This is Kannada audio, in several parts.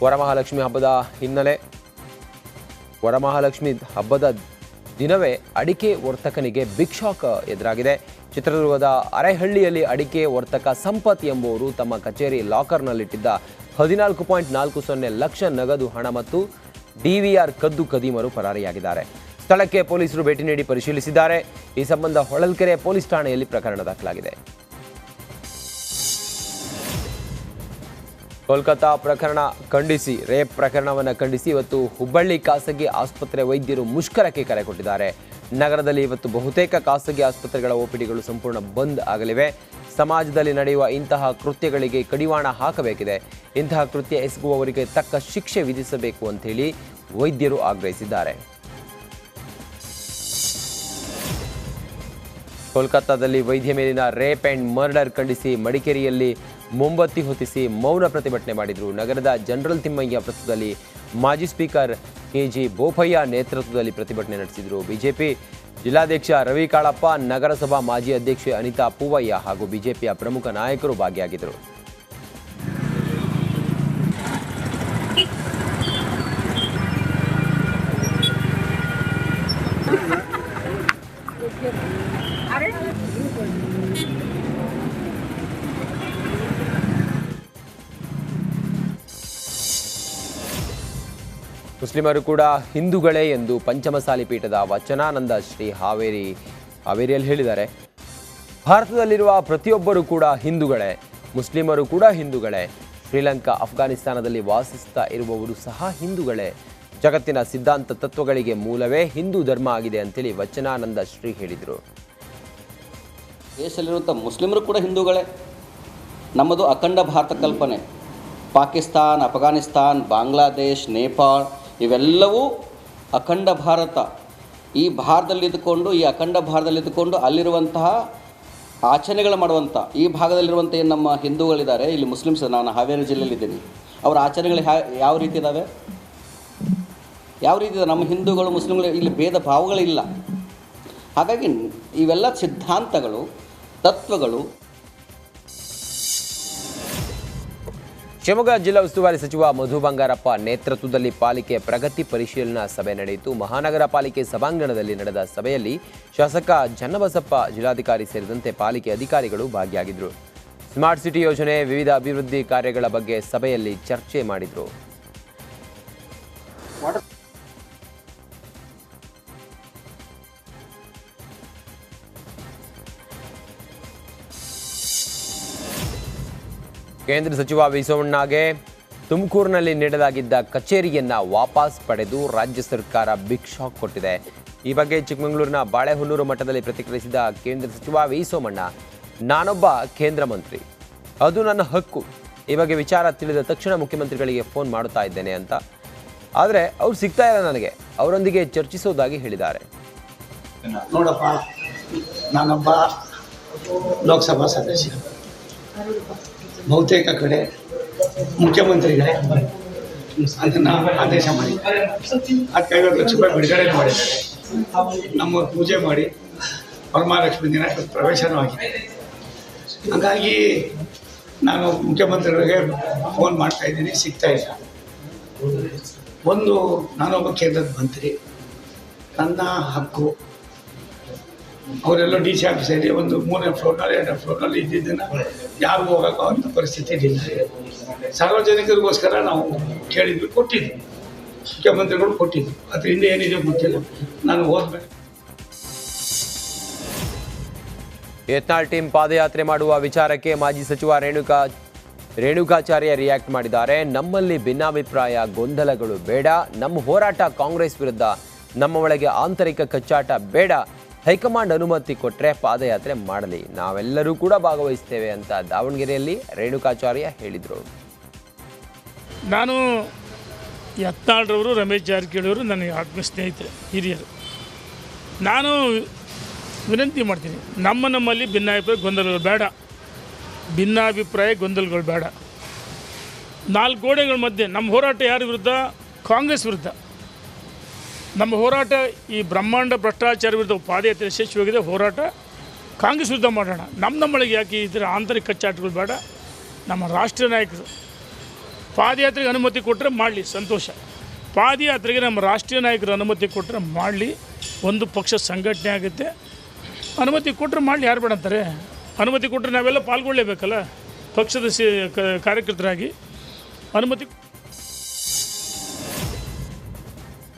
ವರಮಹಾಲಕ್ಷ್ಮಿ ಹಬ್ಬದ ಹಿನ್ನೆಲೆ ವರಮಹಾಲಕ್ಷ್ಮಿ ಹಬ್ಬದ ದಿನವೇ ಅಡಿಕೆ ವರ್ತಕನಿಗೆ ಬಿಗ್ ಶಾಕ್ ಎದುರಾಗಿದೆ. ಚಿತ್ರದುರ್ಗದ ಅರೆಹಳ್ಳಿಯಲ್ಲಿ ಅಡಿಕೆ ವರ್ತಕ ಸಂಪತ್ ಎಂಬುವರು ತಮ್ಮ ಕಚೇರಿ ಲಾಕರ್ನಲ್ಲಿಟ್ಟಿದ್ದ 14.40 ಲಕ್ಷ ನಗದು ಹಣ ಮತ್ತು ಡಿವಿಆರ್ ಕದ್ದು ಕದೀಮರು ಪರಾರಿಯಾಗಿದ್ದಾರೆ. ಸ್ಥಳಕ್ಕೆ ಪೊಲೀಸರು ಭೇಟಿ ನೀಡಿ ಪರಿಶೀಲಿಸಿದ್ದಾರೆ. ಈ ಸಂಬಂಧ ಹೊಳಲ್ಕೆರೆ ಪೊಲೀಸ್ ಠಾಣೆಯಲ್ಲಿ ಪ್ರಕರಣ ದಾಖಲಾಗಿದೆ. ಕೋಲ್ಕತ್ತಾ ಪ್ರಕರಣ ಖಂಡಿಸಿ ರೇಪ್ ಪ್ರಕರಣವನ್ನು ಖಂಡಿಸಿ ಇವತ್ತು ಹುಬ್ಬಳ್ಳಿ ಖಾಸಗಿ ಆಸ್ಪತ್ರೆ ವೈದ್ಯರು ಮುಷ್ಕರಕ್ಕೆ ಕರೆ ಕೊಟ್ಟಿದ್ದಾರೆ. ನಗರದಲ್ಲಿ ಇವತ್ತು ಬಹುತೇಕ ಖಾಸಗಿ ಆಸ್ಪತ್ರೆಗಳ ಒಪಿಡಿಗಳು ಸಂಪೂರ್ಣ ಬಂದ್ ಆಗಲಿವೆ. ಸಮಾಜದಲ್ಲಿ ನಡೆಯುವ ಇಂತಹ ಕೃತ್ಯಗಳಿಗೆ ಕಡಿವಾಣ ಹಾಕಬೇಕಿದೆ. ಇಂತಹ ಕೃತ್ಯ ಎಸಗುವವರಿಗೆ ತಕ್ಕ ಶಿಕ್ಷೆ ವಿಧಿಸಬೇಕು ಅಂತೇಳಿ ವೈದ್ಯರು ಆಗ್ರಹಿಸಿದ್ದಾರೆ. ಕೋಲ್ಕತ್ತಾದಲ್ಲಿ ವೈದ್ಯ ಮೇಲಿನ ರೇಪ್ ಆ್ಯಂಡ್ ಮರ್ಡರ್ ಖಂಡಿಸಿ ಮಡಿಕೇರಿಯಲ್ಲಿ ಮೊಂಬತ್ತಿ ಹೊತ್ತಿಸಿ ಮೌನ ಪ್ರತಿಭಟನೆ ಮಾಡಿದರು. ನಗರದ ಜನರಲ್ ತಿಮ್ಮಯ್ಯ ವೃತ್ತದಲ್ಲಿ ಮಾಜಿ ಸ್ಪೀಕರ್ ಕೆಜಿ ಬೋಪಯ್ಯ ನೇತೃತ್ವದಲ್ಲಿ ಪ್ರತಿಭಟನೆ ನಡೆಸಿದರು. ಬಿಜೆಪಿ ಜಿಲ್ಲಾಧ್ಯಕ್ಷ ರವಿ ಕಾಳಪ್ಪ, ನಗರಸಭಾ ಮಾಜಿ ಅಧ್ಯಕ್ಷೆ ಅನಿತಾ ಪೂವಯ್ಯ ಹಾಗೂ ಬಿಜೆಪಿಯ ಪ್ರಮುಖ ನಾಯಕರು ಭಾಗಿಯಾಗಿದ್ದರು. ಮುಸ್ಲಿಮರು ಕೂಡ ಹಿಂದೂಗಳೇ ಎಂದು ಪಂಚಮಸಾಲಿ ಪೀಠದ ವಚನಾನಂದ ಶ್ರೀ ಹಾವೇರಿಯಲ್ಲಿ ಹೇಳಿದ್ದಾರೆ. ಭಾರತದಲ್ಲಿರುವ ಪ್ರತಿಯೊಬ್ಬರೂ ಕೂಡ ಹಿಂದೂಗಳೇ, ಮುಸ್ಲಿಮರು ಕೂಡ ಹಿಂದೂಗಳೇ, ಶ್ರೀಲಂಕಾ ಅಫ್ಘಾನಿಸ್ತಾನದಲ್ಲಿ ವಾಸಿಸ್ತಾ ಇರುವವರು ಸಹ ಹಿಂದೂಗಳೇ. ಜಗತ್ತಿನ ಸಿದ್ಧಾಂತ ತತ್ವಗಳಿಗೆ ಮೂಲವೇ ಹಿಂದೂ ಧರ್ಮ ಆಗಿದೆ ಅಂತೇಳಿ ವಚನಾನಂದ ಶ್ರೀ ಹೇಳಿದರು. ದೇಶದಲ್ಲಿರುವಂಥ ಮುಸ್ಲಿಮರು ಕೂಡ ಹಿಂದೂಗಳೇ. ನಮ್ಮದು ಅಖಂಡ ಭಾರತ ಕಲ್ಪನೆ. ಪಾಕಿಸ್ತಾನ್, ಅಫ್ಘಾನಿಸ್ತಾನ್, ಬಾಂಗ್ಲಾದೇಶ್, ನೇಪಾಳ ಇವೆಲ್ಲವೂ ಅಖಂಡ ಭಾರತ. ಈ ಭಾರತದಲ್ಲಿದ್ದುಕೊಂಡು, ಈ ಅಖಂಡ ಭಾರತದಲ್ಲಿದ್ದುಕೊಂಡು ಅಲ್ಲಿರುವಂತಹ ಆಚರಣೆಗಳು ಮಾಡುವಂಥ ಈ ಭಾಗದಲ್ಲಿರುವಂಥ ಏನು ನಮ್ಮ ಹಿಂದೂಗಳಿದ್ದಾರೆ, ಇಲ್ಲಿ ಮುಸ್ಲಿಮ್ಸ್, ನಾನು ಹಾವೇರಿ ಜಿಲ್ಲೆಯಲ್ಲಿದ್ದೀನಿ, ಅವರ ಆಚರಣೆಗಳು ಯಾವ ರೀತಿ ಇದ್ದಾವೆ, ಯಾವ ರೀತಿ ಇದೆ? ನಮ್ಮ ಹಿಂದೂಗಳು ಮುಸ್ಲಿಮ್ಗಳು ಇಲ್ಲಿ ಭೇದ ಭಾವಗಳಿಲ್ಲ. ಹಾಗಾಗಿ ಇವೆಲ್ಲ ಸಿದ್ಧಾಂತಗಳು, ತತ್ವಗಳು. ಶಿವಮೊಗ್ಗ ಜಿಲ್ಲಾ ಉಸ್ತುವಾರಿ ಸಚಿವ ಮಧು ಬಂಗಾರಪ್ಪ ನೇತೃತ್ವದಲ್ಲಿ ಪಾಲಿಕೆ ಪ್ರಗತಿ ಪರಿಶೀಲನಾ ಸಭೆ ನಡೆಯಿತು. ಮಹಾನಗರ ಪಾಲಿಕೆ ಸಭಾಂಗಣದಲ್ಲಿ ನಡೆದ ಸಭೆಯಲ್ಲಿ ಶಾಸಕ ಚನ್ನಬಸಪ್ಪ, ಜಿಲ್ಲಾಧಿಕಾರಿ ಸೇರಿದಂತೆ ಪಾಲಿಕೆ ಅಧಿಕಾರಿಗಳು ಭಾಗಿಯಾಗಿದ್ದರು. ಸ್ಮಾರ್ಟ್ ಸಿಟಿ ಯೋಜನೆ, ವಿವಿಧ ಅಭಿವೃದ್ಧಿ ಕಾರ್ಯಗಳ ಬಗ್ಗೆ ಸಭೆಯಲ್ಲಿ ಚರ್ಚೆ ಮಾಡಿದರು. ಕೇಂದ್ರ ಸಚಿವ ವಿ ಸೋಮಣ್ಣಗೆ ತುಮಕೂರಿನಲ್ಲಿ ನೀಡಲಾಗಿದ್ದ ಕಚೇರಿಯನ್ನು ವಾಪಸ್ ಪಡೆದು ರಾಜ್ಯ ಸರ್ಕಾರ ಬಿಗ್ ಶಾಕ್ ಕೊಟ್ಟಿದೆ. ಈ ಬಗ್ಗೆ ಚಿಕ್ಕಮಗಳೂರಿನ ಬಾಳೆಹೊನ್ನೂರು ಮಠದಲ್ಲಿ ಪ್ರತಿಕ್ರಿಯಿಸಿದ ಕೇಂದ್ರ ಸಚಿವ ವಿ ಸೋಮಣ್ಣ, ನಾನೊಬ್ಬ ಕೇಂದ್ರ ಮಂತ್ರಿ, ಅದು ನನ್ನ ಹಕ್ಕು. ಈ ಬಗ್ಗೆ ವಿಚಾರ ತಿಳಿದ ತಕ್ಷಣ ಮುಖ್ಯಮಂತ್ರಿಗಳಿಗೆ ಫೋನ್ ಮಾಡುತ್ತಾ ಇದ್ದೇನೆ ಅಂತ. ಆದರೆ ಅವ್ರು ಸಿಗ್ತಾ ಇಲ್ಲ ನನಗೆ, ಅವರೊಂದಿಗೆ ಚರ್ಚಿಸೋದಾಗಿ ಹೇಳಿದ್ದಾರೆ. ನೋಡಪ್ಪ, ನಾನೊಬ್ಬ ಲೋಕಸಭಾ ಸದಸ್ಯ, ಬಹುತೇಕ ಕಡೆ ಮುಖ್ಯಮಂತ್ರಿಗಳೇ ಅದನ್ನು ಆದೇಶ ಮಾಡಿ 50 ಲಕ್ಷ ರೂಪಾಯಿ ಬಿಡುಗಡೆ ಮಾಡಿದ್ದಾರೆ. ನಮ್ಮ ಪೂಜೆ ಮಾಡಿ ವರಮಹಾಲಕ್ಷ್ಮಿ ದಿನ ಪ್ರವೇಶನೂ ಆಗಿದೆ. ಹಾಗಾಗಿ ನಾನು ಮುಖ್ಯಮಂತ್ರಿಗಳಿಗೆ ಫೋನ್ ಮಾಡ್ತಾಯಿದ್ದೀನಿ, ಸಿಗ್ತಾ ಇಲ್ಲ. ಒಂದು, ನಾನೊಬ್ಬ ಕೇಂದ್ರದ ಮಂತ್ರಿ, ನನ್ನ ಹಕ್ಕು. ಅವರೆಲ್ಲ ಡಿ ಸಿ ಆಫೀಸಲ್ಲಿ ಒಂದು 3ನೇ ಫ್ಲೋರ್ನಲ್ಲಿ 2ನೇ ಫ್ಲೋರ್ನಲ್ಲಿ ಇದ್ದಿದ್ದನ್ನು ಯಾರಿಗೂ ಹೋಗೋಕ್ಕೋ ಅಂತ ಪರಿಸ್ಥಿತಿ ಇಲ್ಲ. ಸಾರ್ವಜನಿಕರಿಗೋಸ್ಕರ ನಾವು ಕೇಳಿದ್ವಿ, ಕೊಟ್ಟಿದ್ವಿ, ಮುಖ್ಯಮಂತ್ರಿಗಳು ಕೊಟ್ಟಿದ್ವಿ. ಅದ್ರ ಹಿಂದೆ ಏನಿದೆ ಗೊತ್ತಿಲ್ಲ, ನಾನು ಓದ್ಬೇಕು. ಯತ್ನಾಳ್ ಟೀಮ್ ಪಾದಯಾತ್ರೆ ಮಾಡುವ ವಿಚಾರಕ್ಕೆ ಮಾಜಿ ಸಚಿವ ರೇಣುಕಾಚಾರ್ಯ ರಿಯಾಕ್ಟ್ ಮಾಡಿದ್ದಾರೆ. ನಮ್ಮಲ್ಲಿ ಭಿನ್ನಾಭಿಪ್ರಾಯ, ಗೊಂದಲಗಳು ಬೇಡ. ನಮ್ಮ ಹೋರಾಟ ಕಾಂಗ್ರೆಸ್ ವಿರುದ್ಧ, ನಮ್ಮ ಒಳಗೆ ಆಂತರಿಕ ಕಚ್ಚಾಟ ಬೇಡ. ಹೈಕಮಾಂಡ್ ಅನುಮತಿ ಕೊಟ್ಟರೆ ಪಾದಯಾತ್ರೆ ಮಾಡಲಿ, ನಾವೆಲ್ಲರೂ ಕೂಡ ಭಾಗವಹಿಸ್ತೇವೆ ಅಂತ ದಾವಣಗೆರೆಯಲ್ಲಿ ರೇಣುಕಾಚಾರ್ಯ ಹೇಳಿದರು. ನಾನು ಯತ್ನಾಳ್ರವರು, ರಮೇಶ್ ಜಾರಕಿಹೊಳಿಯವರು ನನಗೆ ಆತ್ಮ ಸ್ನೇಹಿತರೆ, ಹಿರಿಯರು. ನಾನು ವಿನಂತಿ ಮಾಡ್ತೀನಿ, ನಮ್ಮಲ್ಲಿ ಭಿನ್ನಾಭಿಪ್ರಾಯ ಗೊಂದಲಗಳು ಬೇಡ. ಭಿನ್ನಾಭಿಪ್ರಾಯ ಗೊಂದಲಗಳು ಬೇಡ. 4 ಗೋಡೆಗಳ ಮಧ್ಯೆ ನಮ್ಮ ಹೋರಾಟ ಯಾರ ವಿರುದ್ಧ? ಕಾಂಗ್ರೆಸ್ ವಿರುದ್ಧ. ನಮ್ಮ ಹೋರಾಟ ಈ ಬ್ರಹ್ಮಾಂಡ ಭ್ರಷ್ಟಾಚಾರ ವಿರುದ್ಧ ಪಾದಯಾತ್ರೆ ಯಶಸ್ವಿಯಾಗಿದೆ. ಹೋರಾಟ ಕಾಂಗ್ರೆಸ್ ವಿರುದ್ಧ ಮಾಡೋಣ. ನಮ್ಮೊಳಗೆ ಯಾಕೆ ಈ ಥರ ಆಂತರಿಕ ಕಚ್ಚಾಟಗಳು ಬೇಡ. ನಮ್ಮ ರಾಷ್ಟ್ರೀಯ ನಾಯಕರು ಪಾದಯಾತ್ರೆಗೆ ಅನುಮತಿ ಕೊಟ್ಟರೆ ಮಾಡಲಿ, ಸಂತೋಷ. ಪಾದಯಾತ್ರೆಗೆ ನಮ್ಮ ರಾಷ್ಟ್ರೀಯ ನಾಯಕರು ಅನುಮತಿ ಕೊಟ್ಟರೆ ಮಾಡಲಿ, ಒಂದು ಪಕ್ಷ ಸಂಘಟನೆ ಆಗುತ್ತೆ. ಅನುಮತಿ ಕೊಟ್ಟರೆ ಮಾಡಲಿ, ಯಾರು ಬೇಡ ಅಂತಾರೆ? ಅನುಮತಿ ಕೊಟ್ಟರೆ ನಾವೆಲ್ಲ ಪಾಲ್ಗೊಳ್ಳಲೇಬೇಕಲ್ಲ ಪಕ್ಷದ ಕಾರ್ಯಕರ್ತರಾಗಿ. ಅನುಮತಿ.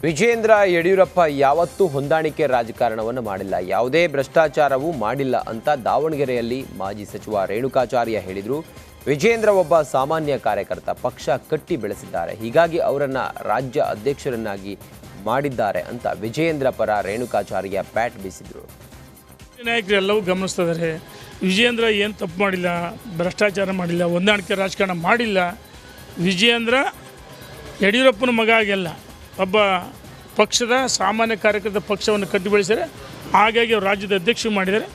ವಿಜೇಂದ್ರ ಯಡಿಯೂರಪ್ಪ ಯಾವತ್ತೂ ಹೊಂದಾಣಿಕೆ ರಾಜಕಾರಣವನ್ನು ಮಾಡಿಲ್ಲ, ಯಾವುದೇ ಭ್ರಷ್ಟಾಚಾರವೂ ಮಾಡಿಲ್ಲ ಅಂತ ದಾವಣಗೆರೆಯಲ್ಲಿ ಮಾಜಿ ಸಚಿವ ರೇಣುಕಾಚಾರ್ಯ ಹೇಳಿದರು. ವಿಜೇಂದ್ರ ಒಬ್ಬ ಸಾಮಾನ್ಯ ಕಾರ್ಯಕರ್ತ, ಪಕ್ಷ ಕಟ್ಟಿ ಬೆಳೆಸಿದ್ದಾರೆ, ಹೀಗಾಗಿ ಅವರನ್ನು ರಾಜ್ಯ ಅಧ್ಯಕ್ಷರನ್ನಾಗಿ ಮಾಡಿದ್ದಾರೆ ಅಂತ ವಿಜೇಂದ್ರ ಪರ ರೇಣುಕಾಚಾರ್ಯ ಬ್ಯಾಟ್ ಬೀಸಿದರು. ನಾಯಕರು ಎಲ್ಲವೂ ಗಮನಿಸ್ತಾ ಇದ್ದಾರೆ. ವಿಜೇಂದ್ರ ಏನು ತಪ್ಪು ಮಾಡಿಲ್ಲ, ಭ್ರಷ್ಟಾಚಾರ ಮಾಡಿಲ್ಲ, ಹೊಂದಾಣಿಕೆ ರಾಜಕಾರಣ ಮಾಡಿಲ್ಲ. ವಿಜೇಂದ್ರ ಯಡಿಯೂರಪ್ಪನ ಮಗ ಆಗಿಲ್ಲ, ಒಬ್ಬ ಪಕ್ಷದ ಸಾಮಾನ್ಯ ಕಾರ್ಯಕರ್ತ, ಪಕ್ಷವನ್ನು ಕಟ್ಟಿ ಬೆಳೆಸಿದ್ದಾರೆ. ಹಾಗಾಗಿ ಅವರು ರಾಜ್ಯದ ಅಧ್ಯಕ್ಷ ಮಾಡಿದ್ದಾರೆ.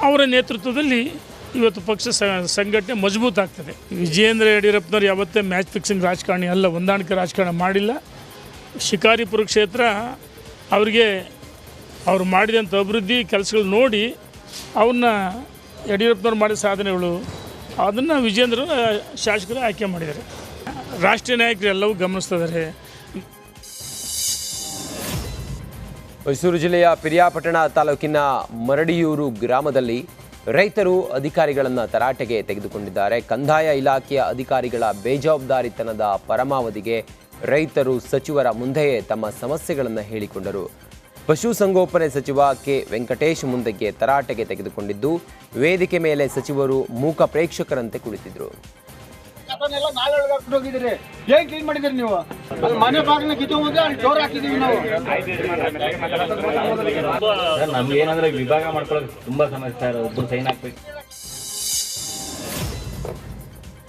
ಅವರ ನೇತೃತ್ವದಲ್ಲಿ ಇವತ್ತು ಪಕ್ಷ ಸಂಘಟನೆ ಮಜಬೂತ್ ಆಗ್ತದೆ. ವಿಜೇಂದ್ರ ಯಡಿಯೂರಪ್ಪನವ್ರು ಯಾವತ್ತೇ ಮ್ಯಾಚ್ ಫಿಕ್ಸಿಂಗ್ ರಾಜಕಾರಣಿ ಅಲ್ಲ, ಹೊಂದಾಣಿಕೆ ರಾಜಕಾರಣ ಮಾಡಿಲ್ಲ. ಶಿಕಾರಿಪುರ ಕ್ಷೇತ್ರ ಅವರಿಗೆ ಅವರು ಮಾಡಿದಂಥ ಅಭಿವೃದ್ಧಿ ಕೆಲಸಗಳು ನೋಡಿ ಅವನ್ನ ಯಡಿಯೂರಪ್ಪನವ್ರು ಮಾಡಿದ ಸಾಧನೆಗಳು ಅದನ್ನು ವಿಜೇಂದ್ರ ಶಾಸಕರು ಆಯ್ಕೆ ಮಾಡಿದ್ದಾರೆ. ರಾಷ್ಟ್ರೀಯ ನಾಯಕರು ಎಲ್ಲವೂ ಗಮನಿಸ್ತಾ ಇದ್ದಾರೆ. ಮೈಸೂರು ಜಿಲ್ಲೆಯ ಪಿರಿಯಾಪಟ್ಟಣ ತಾಲೂಕಿನ ಮರಡಿಯೂರು ಗ್ರಾಮದಲ್ಲಿ ರೈತರು ಅಧಿಕಾರಿಗಳನ್ನು ತರಾಟೆಗೆ ತೆಗೆದುಕೊಂಡಿದ್ದಾರೆ. ಕಂದಾಯ ಇಲಾಖೆಯ ಅಧಿಕಾರಿಗಳ ಬೇಜವಾಬ್ದಾರಿತನದ ಪರಮಾವಧಿಗೆ ರೈತರು ಸಚಿವರ ಮುಂದೆಯೇ ತಮ್ಮ ಸಮಸ್ಯೆಗಳನ್ನು ಹೇಳಿಕೊಂಡರು. ಪಶುಸಂಗೋಪನೆ ಸಚಿವ ಕೆ ವೆಂಕಟೇಶ್ ಮುಂದೆಗೆ ತರಾಟೆಗೆ ತೆಗೆದುಕೊಂಡಿದ್ದು, ವೇದಿಕೆ ಮೇಲೆ ಸಚಿವರು ಮೂಕ ಪ್ರೇಕ್ಷಕರಂತೆ ಕುಳಿತಿದ್ರು. ಏನ್ ಕ್ಲೀನ್ ಮಾಡಿದ್ರಿ ನೀವು? ಮನೆ ಬಾಗಿಲ ಕಿತ್ತೋದ್ರೆ ಅಲ್ಲಿ ಡೋರ್ ಹಾಕಿದೀವಿ ನಾವು. ನಮ್ಗೆ ಏನಂದ್ರೆ ವಿಭಾಗ ಮಾಡ್ಕೊಳ್ಳೋಕೆ ತುಂಬಾ ಸಮಸ್ಯೆ, ಒಬ್ಬರು ಸೈನ್ ಹಾಕ್ಬೇಕು.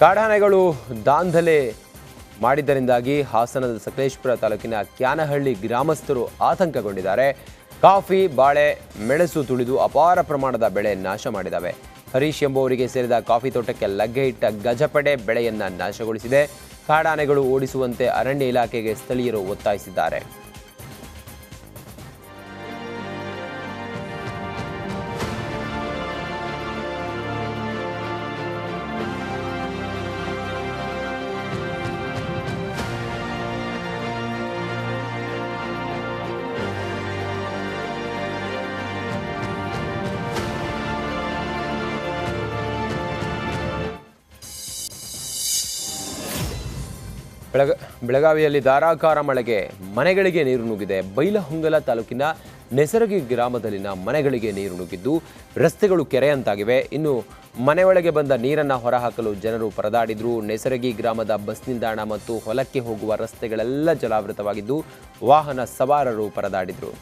ಕಾಡಾನೆಗಳು ದಾಂಧಲೆ ಮಾಡಿದ್ದರಿಂದಾಗಿ ಹಾಸನದ ಸಕಲೇಶಪುರ ತಾಲೂಕಿನ ಕ್ಯಾನಹಳ್ಳಿ ಗ್ರಾಮಸ್ಥರು ಆತಂಕಗೊಂಡಿದ್ದಾರೆ. ಕಾಫಿ, ಬಾಳೆ, ಮೆಣಸು ತುಳಿದು ಅಪಾರ ಪ್ರಮಾಣದ ಬೆಳೆ ನಾಶ ಮಾಡಿದ್ದಾವೆ. ಹರೀಶ್ ಎಂಬುವರಿಗೆ ಸೇರಿದ ಕಾಫಿ ತೋಟಕ್ಕೆ ಲಗ್ಗೆ ಇಟ್ಟ ಗಜಪಡೆ ಬೆಳೆಯನ್ನು ನಾಶಗೊಳಿಸಿದೆ. ಕಾಡಾನೆಗಳು ಓಡಿಸುವಂತೆ ಅರಣ್ಯ ಇಲಾಖೆಗೆ ಸ್ಥಳೀಯರು ಒತ್ತಾಯಿಸಿದ್ದಾರೆ. ಬೆಳಗಾವಿಯಲ್ಲಿ ಧಾರಾಕಾರ ಮಳೆಗೆ ಮನೆಗಳಿಗೆ ನೀರು ನುಗ್ಗಿದೆ. ಬೈಲಹೊಂಗಲ ತಾಲೂಕಿನ ನೆಸರಗಿ ಗ್ರಾಮದಲ್ಲಿನ ಮನೆಗಳಿಗೆ ನೀರು ನುಗ್ಗಿದ್ದು ರಸ್ತೆಗಳು ಕೆರೆಯಂತಾಗಿವೆ. ಇನ್ನು ಮನೆಯೊಳಗೆ ಬಂದ ನೀರನ್ನು ಹೊರಹಾಕಲು ಜನರು ಪರದಾಡಿದ್ರು. ನೆಸರಗಿ ಗ್ರಾಮದ ಬಸ್ ನಿಲ್ದಾಣ ಮತ್ತು ಹೊಲಕ್ಕೆ ಹೋಗುವ ರಸ್ತೆಗಳೆಲ್ಲ ಜಲಾವೃತವಾಗಿದ್ದು ವಾಹನ ಸವಾರರು ಪರದಾಡಿದ್ರು.